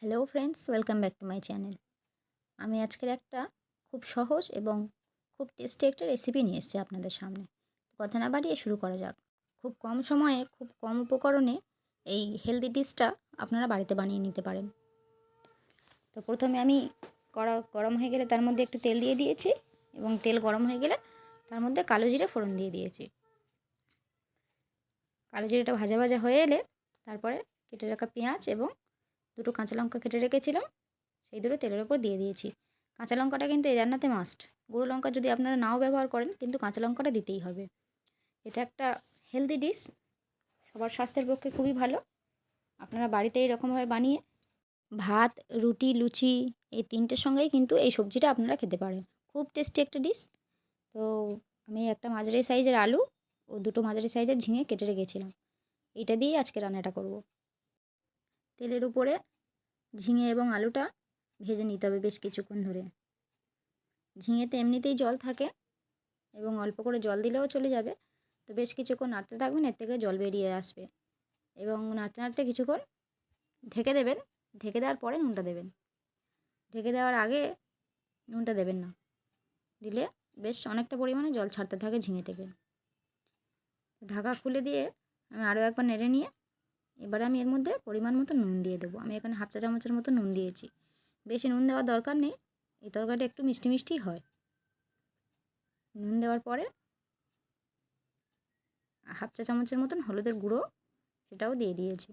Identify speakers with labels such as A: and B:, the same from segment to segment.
A: Hello friends, welcome back to my channel. আমি আজকের একটা খুব সহজ এবং খুব টেস্টি একটা রেসিপি নিয়ে এসেছি আপনাদের সামনে। কথা না বাড়িয়ে শুরু করা যাক। খুব কম সময়ে খুব কম উপকরণে এই হেলদি ডিশটা আপনারা বাড়িতে বানিয়ে নিতে পারেন। তো প্রথমে আমি কড়া গরম হয়ে গেলে তার মধ্যে একটু তেল দিয়ে দিয়েছি এবং তেল গরম হয়ে গেলে তার মধ্যে কালো জিরে ফোড়ন দিয়ে দিয়েছি। কালো জিরেটা ভাজা ভাজা হয়ে এলে তারপরে কেটে রাখা পেঁয়াজ এবং দুটো কাঁচা লঙ্কা কেটে রেখেছিলাম, সেই দুটো তেলের ওপর দিয়ে দিয়েছি। কাঁচা লঙ্কাটা কিন্তু এই রান্নাতে মাস্ট। গুঁড়ো লঙ্কা যদি আপনারা নাও ব্যবহার করেন, কিন্তু কাঁচা লঙ্কাটা দিতেই হবে। এটা একটা হেলদি ডিশ, সবার স্বাস্থ্যের পক্ষে খুবই ভালো। আপনারা বাড়িতে এরকমভাবে বানিয়ে ভাত, রুটি, লুচি এই তিনটের সঙ্গেই কিন্তু এই সবজিটা আপনারা খেতে পারেন। খুব টেস্টি একটা ডিশ। তো আমি একটা মাঝারি সাইজের আলু ও দুটো মাঝারি সাইজের ঝিঙে কেটে রেখেছিলাম। এটা দিয়েই আজকে রান্নাটা করব। তেলের উপরে ঝিঙে এবং আলুটা ভেজে নিতে হবে বেশ কিছুক্ষণ ধরে। ঝিঙেতে এমনিতেই জল থাকে এবং অল্প করে জল দিলেও চলে যাবে। তো বেশ কিছুক্ষণ নাড়তে থাকবেন, এর থেকে জল বেরিয়ে আসবে এবং নাড়তে নাড়তে কিছুক্ষণ ঢেকে দেবেন। ঢেকে দেওয়ার পরে নুনটা দেবেন। ঢেকে দেওয়ার আগে নুনটা দেবেন না, দিলে বেশ অনেকটা পরিমাণে জল ছাড়তে থাকে ঝিঙে থেকে। ঢাকা খুলে দিয়ে আমি আরও একবার নেড়ে নিয়ে এবারে আমি এর মধ্যে পরিমাণ মতো নুন দিয়ে দেবো। আমি এখানে হাফ চা চামচের মতো নুন দিয়েছি। বেশি নুন দেওয়ার দরকার নেই, এই তরকারিটা একটু মিষ্টি মিষ্টি হয়। নুন দেওয়ার পরে হাফ চা চামচের মতন হলুদের গুঁড়ো সেটাও দিয়ে দিয়েছি।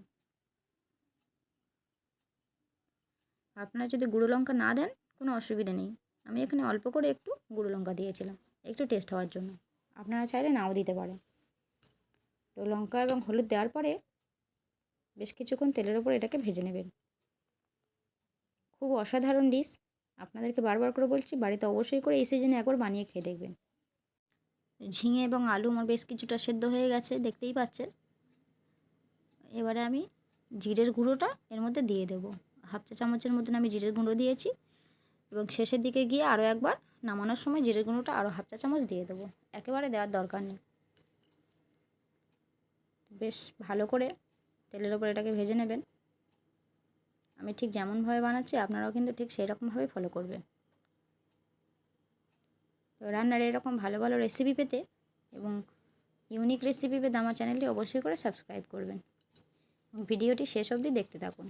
A: আপনারা যদি গুঁড়ো লঙ্কা না দেন কোনো অসুবিধা নেই, আমি এখানে অল্প করে একটু গুঁড়ো লঙ্কা দিয়েছিলাম একটু টেস্ট হওয়ার জন্য। আপনারা চাইলে নাও দিতে পারেন। তো লঙ্কা এবং হলুদ দেওয়ার পরে বেশ কিছুক্ষণ তেলের ওপর এটাকে ভেজে নেবেন। খুব অসাধারণ ডিশ, আপনাদেরকে বারবার করে বলছি বাড়িতে অবশ্যই করে এই সিজনে একবার বানিয়ে খেয়ে দেখবেন। ঝিঙে এবং আলু আমার বেশ কিছুটা সেদ্ধ হয়ে গেছে, দেখতেই পাচ্ছেন। এবারে আমি জিরের গুঁড়োটা এর মধ্যে দিয়ে দেবো। হাফ চা চামচের মতন আমি জিরের গুঁড়ো দিয়েছি এবং শেষের দিকে গিয়ে আরও একবার নামানোর সময় জিরের গুঁড়োটা আরও হাফ চা চামচ দিয়ে দেবো। একেবারে দেওয়ার দরকার নেই। বেশ ভালো করে তেলের ওপর এটাকে ভেজে নেবেন। আমি ঠিক যেমনভাবে বানাচ্ছি আপনারাও কিন্তু ঠিক সেই রকমভাবে ফলো করবেন। তো রান্নার এরকম ভালো ভালো রেসিপি পেতে এবং ইউনিক রেসিপি পেতে আমার চ্যানেলটি অবশ্যই করে সাবস্ক্রাইব করবেন এবং ভিডিওটি শেষ অবধি দেখতে থাকুন।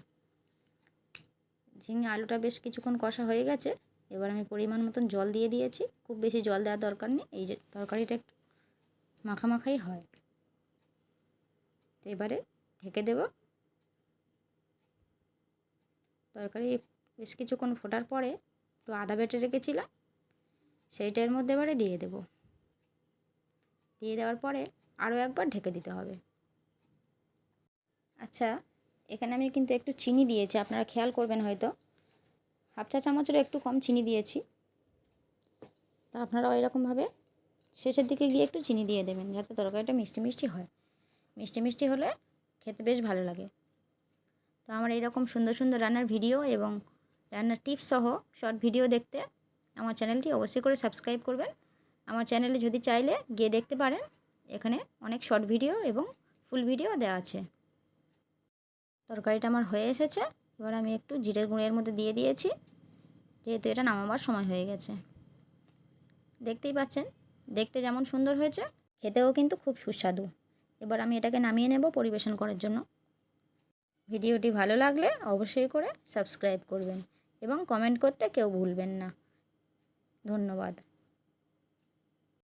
A: ঝিঙে আলুটা বেশ কিছুক্ষণ কষা হয়ে গেছে, এবার আমি পরিমাণ মতন জল দিয়ে দিয়েছি। খুব বেশি জল দেওয়ার দরকার নেই, এই যে তরকারিটা একটু মাখামাখাই হয়। তো এবারে ঢেকে দেব। তরকারি বেশ কিছুক্ষণ ফোটার পরে একটু আদা বেটে রেখেছিলাম, সেইটা এর মধ্যে এবারে দিয়ে দেব। দিয়ে দেওয়ার পরে আরও একবার ঢেকে দিতে হবে। আচ্ছা, এখানে আমি কিন্তু একটু চিনি দিয়েছি, আপনারা খেয়াল করবেন হয়তো। হাফ চা চামচেরও একটু কম চিনি দিয়েছি। তা আপনারাও এরকমভাবে শেষের দিকে গিয়ে একটু চিনি দিয়ে দেবেন, যাতে তরকারিটা মিষ্টি মিষ্টি হয়। মিষ্টি মিষ্টি হলে খেতে বেশ ভালো লাগে। তো আমার এইরকম সুন্দর সুন্দর রান্নার ভিডিও এবং রান্নার টিপস সহ শর্ট ভিডিও দেখতে আমার চ্যানেলটি অবশ্যই করে সাবস্ক্রাইব করবেন। আমার চ্যানেলে যদি চাইলে গিয়ে দেখতে পারেন, এখানে অনেক শর্ট ভিডিও এবং ফুল ভিডিও দেওয়া আছে। তরকারিটা আমার হয়ে এসেছে, এবার আমি একটু জিরের গুঁড়ের মধ্যে দিয়ে দিয়েছি, যেহেতু এটা নামাবার সময় হয়ে গেছে। দেখতেই পাচ্ছেন, দেখতে যেমন সুন্দর হয়েছে, খেতেও কিন্তু খুব সুস্বাদু। এবার আমি এটাকে নামিয়ে নেব পরিবেশন করার জন্য। ভিডিওটি ভালো লাগলে অবশ্যই করে সাবস্ক্রাইব করবেন এবং কমেন্ট করতে কেউ ভুলবেন না। ধন্যবাদ।